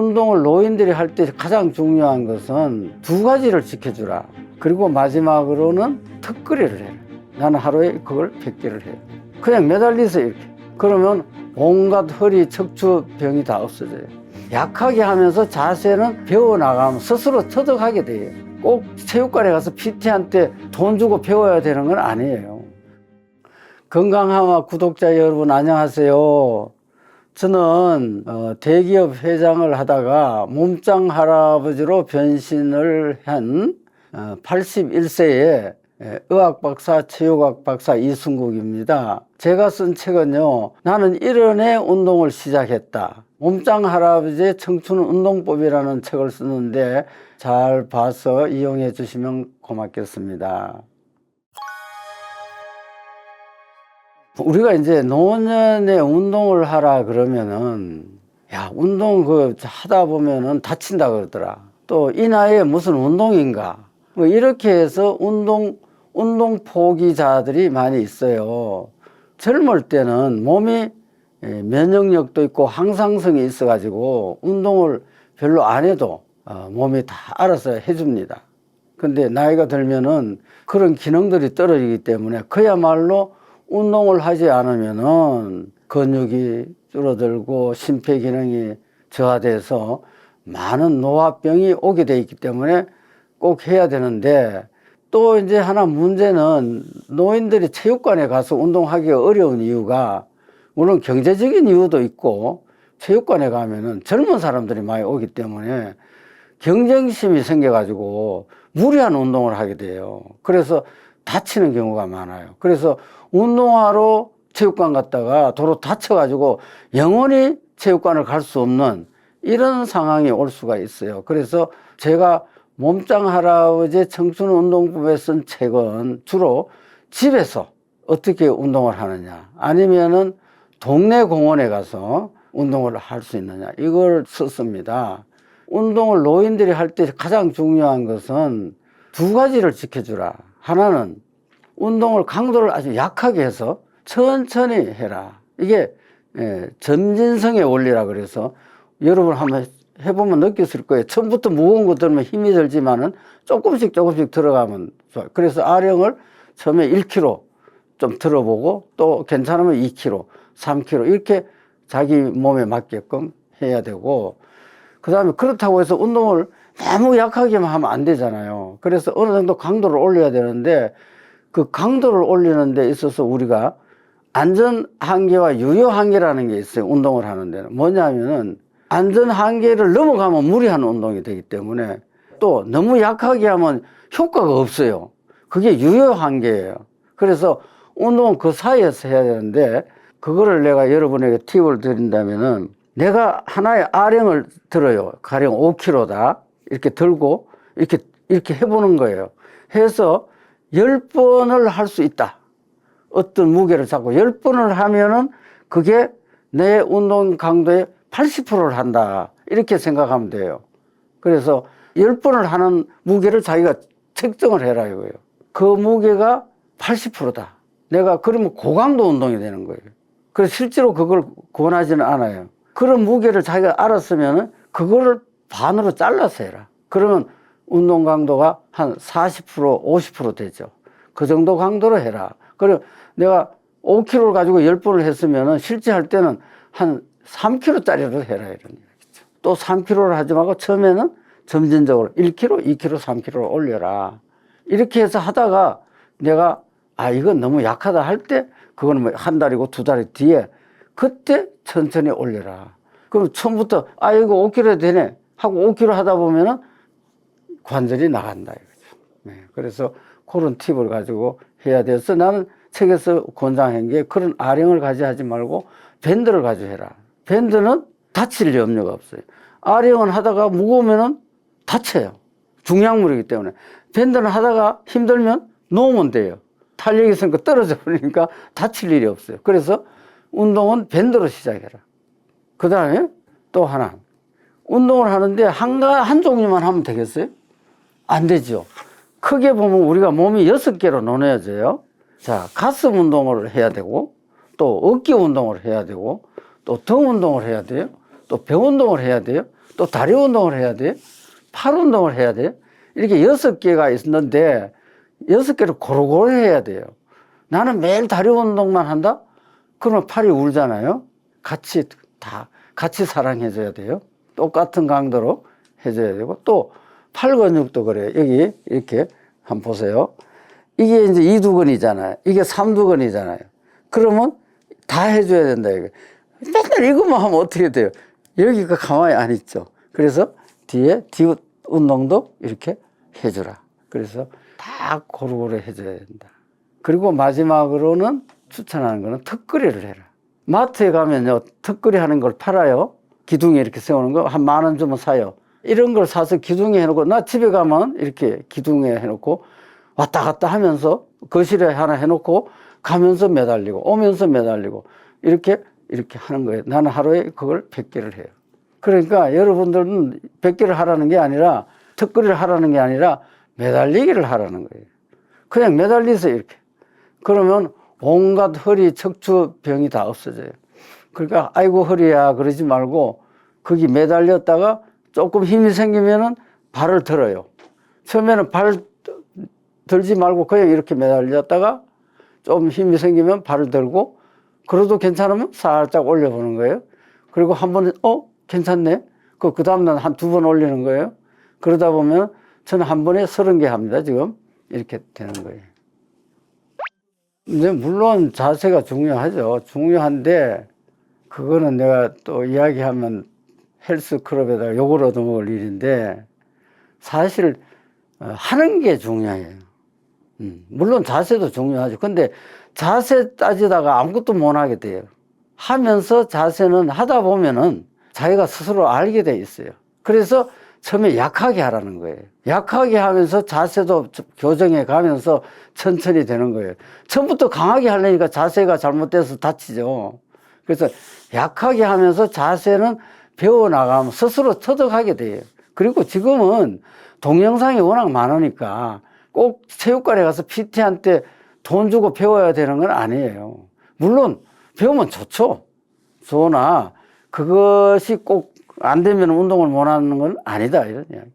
운동을 노인들이 할 때 가장 중요한 것은 두 가지를 지켜주라. 그리고 마지막으로는 턱걸이를 해라. 나는 하루에 그걸 100개를 해요. 그냥 매달리세요 이렇게. 그러면 온갖 허리, 척추 병이 다 없어져요. 약하게 하면서 자세는 배워나가면 스스로 터득하게 돼요. 꼭 체육관에 가서 PT한테 돈 주고 배워야 되는 건 아니에요. 건강하마 구독자 여러분 안녕하세요. 저는 대기업 회장을 하다가 몸짱 할아버지로 변신을 한 81세의 의학박사, 체육학 박사 이승국입니다. 제가 쓴 책은요, 나는 일원의 운동을 시작했다. 몸짱 할아버지의 청춘 운동법이라는 책을 쓰는데 잘 봐서 이용해 주시면 고맙겠습니다. 우리가 이제 노년에 운동을 하라 그러면은, 야, 운동 하다 보면은 다친다 그러더라. 또 이 나이에 무슨 운동인가? 뭐 이렇게 해서 운동 포기자들이 많이 있어요. 젊을 때는 몸이 면역력도 있고 항상성이 있어가지고 운동을 별로 안 해도 몸이 다 알아서 해줍니다. 근데 나이가 들면은 그런 기능들이 떨어지기 때문에 그야말로 운동을 하지 않으면은 근육이 줄어들고 심폐기능이 저하돼서 많은 노화병이 오게 돼 있기 때문에 꼭 해야 되는데, 또 이제 하나 문제는 노인들이 체육관에 가서 운동하기가 어려운 이유가, 물론 경제적인 이유도 있고 체육관에 가면은 젊은 사람들이 많이 오기 때문에 경쟁심이 생겨가지고 무리한 운동을 하게 돼요. 그래서 다치는 경우가 많아요. 그래서 운동하러 체육관 갔다가 도로 다쳐가지고 영원히 체육관을 갈 수 없는 이런 상황이 올 수가 있어요. 그래서 제가 몸짱 할아버지의 청춘운동법에 쓴 책은 주로 집에서 어떻게 운동을 하느냐, 아니면은 동네 공원에 가서 운동을 할 수 있느냐, 이걸 썼습니다. 운동을 노인들이 할 때 가장 중요한 것은 두 가지를 지켜주라. 하나는 운동을 강도를 아주 약하게 해서 천천히 해라. 이게 점진성의 원리라 그래서 여러분 한번 해보면 느꼈을 거예요. 처음부터 무거운 거 들으면 힘이 들지만은 조금씩 들어가면 좋아요. 그래서 아령을 처음에 1kg 좀 들어보고 또 괜찮으면 2kg, 3kg 이렇게 자기 몸에 맞게끔 해야 되고, 그 다음에 그렇다고 해서 운동을 너무 약하게만 하면 안 되잖아요. 그래서 어느 정도 강도를 올려야 되는데, 그 강도를 올리는 데 있어서 우리가 안전 한계와 유효 한계라는 게 있어요. 운동을 하는 데는 뭐냐면은 안전 한계를 넘어가면 무리한 운동이 되기 때문에, 또 너무 약하게 하면 효과가 없어요. 그게 유효 한계예요. 그래서 운동은 그 사이에서 해야 되는데, 그거를 내가 여러분에게 팁을 드린다면은, 내가 하나의 아령을 들어요. 가령 5kg다 이렇게 들고 이렇게 해보는 거예요. 해서 10번을 할 수 있다. 어떤 무게를 잡고 10번을 하면은 그게 내 운동 강도의 80%를 한다. 이렇게 생각하면 돼요. 그래서 10번을 하는 무게를 자기가 책정을 해라 이거예요. 그 무게가 80%다. 내가 그러면 고강도 운동이 되는 거예요. 그래서 실제로 그걸 권하지는 않아요. 그런 무게를 자기가 알았으면은 그거를 반으로 잘라서 해라. 그러면 운동 강도가 한 40%, 50% 되죠. 그 정도 강도로 해라. 그리고 내가 5kg를 가지고 10번을 했으면은 실제 할 때는 한 3kg짜리로 해라 이런 얘기죠. 또 3kg를 하지 말고 처음에는 점진적으로 1kg, 2kg, 3kg를 올려라. 이렇게 해서 하다가 내가 이건 너무 약하다 할 때, 그거는 뭐 한 달이고 두 달 뒤에 그때 천천히 올려라. 그럼 처음부터 이거 5kg 되네 하고 5kg 하다 보면은 관절이 나간다 이거죠. 네, 그래서 그런 팁을 가지고 해야 돼서 나는 책에서 권장한 게, 그런 아령을 가지고 하지 말고 밴드를 가지고 해라. 밴드는 다칠 염려가 없어요. 아령은 하다가 무거우면은 다쳐요. 중량물이기 때문에. 밴드는 하다가 힘들면 놓으면 돼요. 탄력이 있으니까 떨어져 버리니까 다칠 일이 없어요. 그래서 운동은 밴드로 시작해라. 그 다음에 또 하나, 운동을 하는데 한 종류만 하면 되겠어요? 안 되죠. 크게 보면 우리가 몸이 6개로 나눠져요. 자, 가슴 운동을 해야 되고, 또 어깨 운동을 해야 되고, 또 등 운동을 해야 돼요. 또 배 운동을 해야 돼요. 또 다리 운동을 해야 돼. 팔 운동을 해야 돼. 이렇게 6개가 있는데 6개를 고루고루 해야 돼요. 나는 매일 다리 운동만 한다? 그러면 팔이 울잖아요. 같이 사랑해줘야 돼요. 똑같은 강도로 해줘야 되고, 또 팔 근육도 그래요. 여기 이렇게 한번 보세요. 이게 이제 2두근이잖아요. 이게 3두근이잖아요. 그러면 다 해줘야 된다. 이거. 맨날 이것만 하면 어떻게 돼요? 여기가 가만히 안 있죠. 그래서 뒤에 뒤 운동도 이렇게 해주라. 그래서 다 고루고루 해줘야 된다. 그리고 마지막으로는 추천하는 거는 턱걸이를 해라. 마트에 가면요, 턱걸이 하는 걸 팔아요. 기둥에 이렇게 세우는 거 한 10,000원 주면 사요. 이런 걸 사서 기둥에 해놓고, 나 집에 가면 이렇게 기둥에 해놓고 왔다 갔다 하면서 거실에 하나 해놓고 가면서 매달리고 오면서 매달리고 이렇게 하는 거예요. 나는 하루에 그걸 100개를 해요. 그러니까 여러분들은 100개를 하라는 게 아니라, 턱걸이를 하라는 게 아니라 매달리기를 하라는 거예요. 그냥 매달리세요, 이렇게. 그러면 온갖 허리, 척추 병이 다 없어져요. 그러니까 아이고 허리야 그러지 말고, 거기 매달렸다가 조금 힘이 생기면은 발을 들어요. 처음에는 발 들지 말고 그냥 이렇게 매달렸다가 좀 힘이 생기면 발을 들고, 그래도 괜찮으면 살짝 올려보는 거예요. 그리고 한 번은 괜찮네. 그 다음날 한 2번 올리는 거예요. 그러다 보면 저는 한 번에 30개 합니다. 지금 이렇게 되는 거예요. 근데 물론 자세가 중요하죠. 중요한데 그거는 내가 또 이야기하면 헬스클럽에다가 욕을 얻어먹을 일인데, 사실 하는 게 중요해요. 물론 자세도 중요하죠. 근데 자세 따지다가 아무것도 못 하게 돼요. 하면서 자세는 하다 보면은 자기가 스스로 알게 돼 있어요. 그래서 처음에 약하게 하라는 거예요. 약하게 하면서 자세도 교정해 가면서 천천히 되는 거예요. 처음부터 강하게 하려니까 자세가 잘못돼서 다치죠. 그래서 약하게 하면서 자세는 배워나가면 스스로 터득하게 돼요. 그리고 지금은 동영상이 워낙 많으니까 꼭 체육관에 가서 PT한테 돈 주고 배워야 되는 건 아니에요. 물론 배우면 좋죠. 좋으나 그것이 꼭 안 되면 운동을 못 하는 건 아니다, 이런 이야기.